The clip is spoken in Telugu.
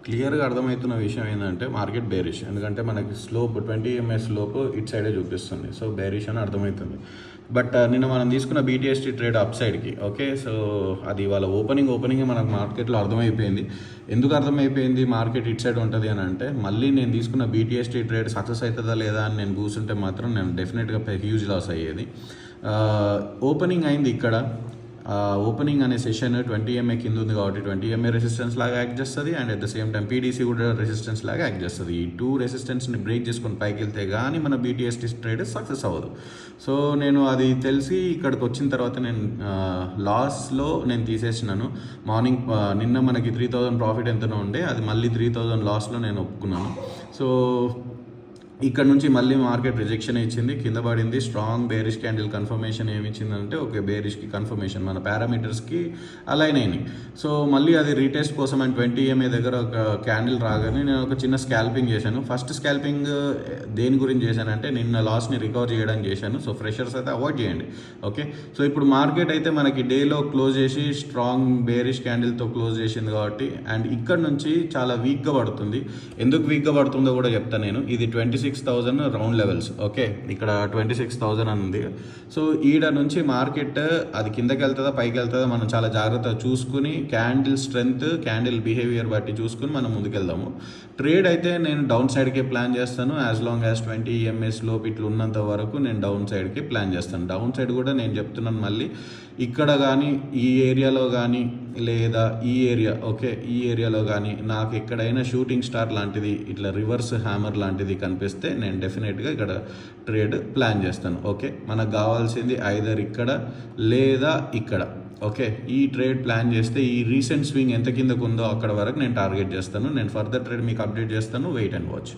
క్లియర్గా అర్థమవుతున్న విషయం ఏంటంటే మార్కెట్ బేరిష్, ఎందుకంటే మనకి స్లోప్ 20 ఎంఎస్ స్లోప్ ఇట్ సైడే చూపిస్తుంది. సో బేరిష్ అని అర్థమవుతుంది. బట్ నిన్న మనం తీసుకున్న బీటీఎస్టీ ట్రేడ్ అప్ సైడ్కి, ఓకే. సో అది వాళ్ళ ఓపెనింగ్ మనకు మార్కెట్లో అర్థమైపోయింది. ఎందుకు అర్థమైపోయింది మార్కెట్ ఇట్ సైడ్ ఉంటుంది అని అంటే, మళ్ళీ నేను తీసుకున్న బీటీఎస్టీ ట్రేడ్ సక్సెస్ అవుతుందా లేదా అని నేను కూర్చుంటే మాత్రం నేను డెఫినెట్గా హ్యూజ్ లాస్ అయ్యేది. ఓపెనింగ్ అయింది ఇక్కడ. ఓపెనింగ్ అనే సెషన్ 20 ఎంఏ కింద ఉంది కాబట్టి 20 ఎంఏ రెసిస్టెన్స్ లాగా యాక్ట్ చేస్తుంది, and at the same time PDC కూడా రెసిస్టెన్స్ లాగా యాక్ట్ చేస్తుంది. ఈ టూ రెసిస్టెన్స్ని బ్రేక్ చేసుకొని పైకి వెళ్తే కానీ మన బీటీఎస్టీ ట్రేడ్ సక్సెస్ అవ్వదు. సో నేను అది తెలిసి ఇక్కడికి వచ్చిన తర్వాత నేను లాస్లో నేను తీసేసినాను. మార్నింగ్ నిన్న మనకి 3000 ప్రాఫిట్ ఎంతనో ఉండే, అది మళ్ళీ 3000 లాస్లో నేను ఒప్పుకున్నాను. సో ఇక్కడ నుంచి మళ్ళీ మార్కెట్ రిజెక్షన్ ఇచ్చింది, కింద పడింది. స్ట్రాంగ్ బేరిష్ క్యాండిల్ కన్ఫర్మేషన్ ఏమి ఇచ్చిందంటే, ఓకే బేరిష్కి కన్ఫర్మేషన్ మన పారామీటర్స్కి అలైన్ అయినాయి. సో మళ్ళీ అది రీటెస్ట్ కోసం అండ్ 20 ఎంఏ దగ్గర ఒక క్యాండిల్ రాగానే నేను ఒక చిన్న స్కాల్పింగ్ చేశాను. ఫస్ట్ స్కాల్పింగ్ దేని గురించి చేశానంటే, నిన్న లాస్ని రికవర్ చేయడానికి చేశాను. సో ఫ్రెషర్స్ అయితే అవాయిడ్ చేయండి, ఓకే. సో ఇప్పుడు మార్కెట్ అయితే మనకి డేలో క్లోజ్ చేసి స్ట్రాంగ్ బేరిష్ క్యాండిల్తో క్లోజ్ చేసింది కాబట్టి, అండ్ ఇక్కడ నుంచి చాలా వీక్గా పడుతుంది. ఎందుకు వీక్గా పడుతుందో కూడా చెప్తాను నేను. ఇది 26,000 రౌండ్ లెవెల్స్, ఓకే. ఇక్కడ 26,000 అని ఉంది. సో ఈడ నుంచి మార్కెట్ అది కిందకి వెళ్తుందా పైకి వెళ్తుందా మనం చాలా జాగ్రత్తగా చూసుకుని, క్యాండిల్ స్ట్రెంగ్త్, క్యాండిల్ బిహేవియర్ బట్టి చూసుకుని మనం ముందుకెళ్దాము. ట్రేడ్ అయితే నేను డౌన్ సైడ్కే ప్లాన్ చేస్తాను. యాజ్ లాంగ్ యాజ్ 20 ఎంఎస్ లోపు ఇట్లా ఉన్నంత వరకు నేను డౌన్ సైడ్కి ప్లాన్ చేస్తాను. డౌన్ సైడ్ కూడా నేను చెప్తున్నాను మళ్ళీ, ఇక్కడ కానీ ఈ ఏరియాలో కానీ లేదా ఈ ఏరియా, ఓకే, ఈ ఏరియాలో కానీ నాకు ఎక్కడైనా షూటింగ్ స్టార్ లాంటిది ఇట్లా రివర్స్ హ్యామర్ లాంటిది కనిపిస్తే నేను డెఫినెట్గా ఇక్కడ ట్రేడ్ ప్లాన్ చేస్తాను, ఓకే. మనకు కావాల్సింది ఐదర్ ఇక్కడ లేదా ఇక్కడ, ఓకే. ఈ ట్రేడ్ ప్లాన్ చేస్తే ఈ రీసెంట్ స్వింగ్ ఎంత కిందకు ఉందో అక్కడ వరకు నేను టార్గెట్ చేస్తాను. నేను ఫర్దర్ ట్రేడ్ మీకు అప్డేట్ చేస్తాను. Wait and watch.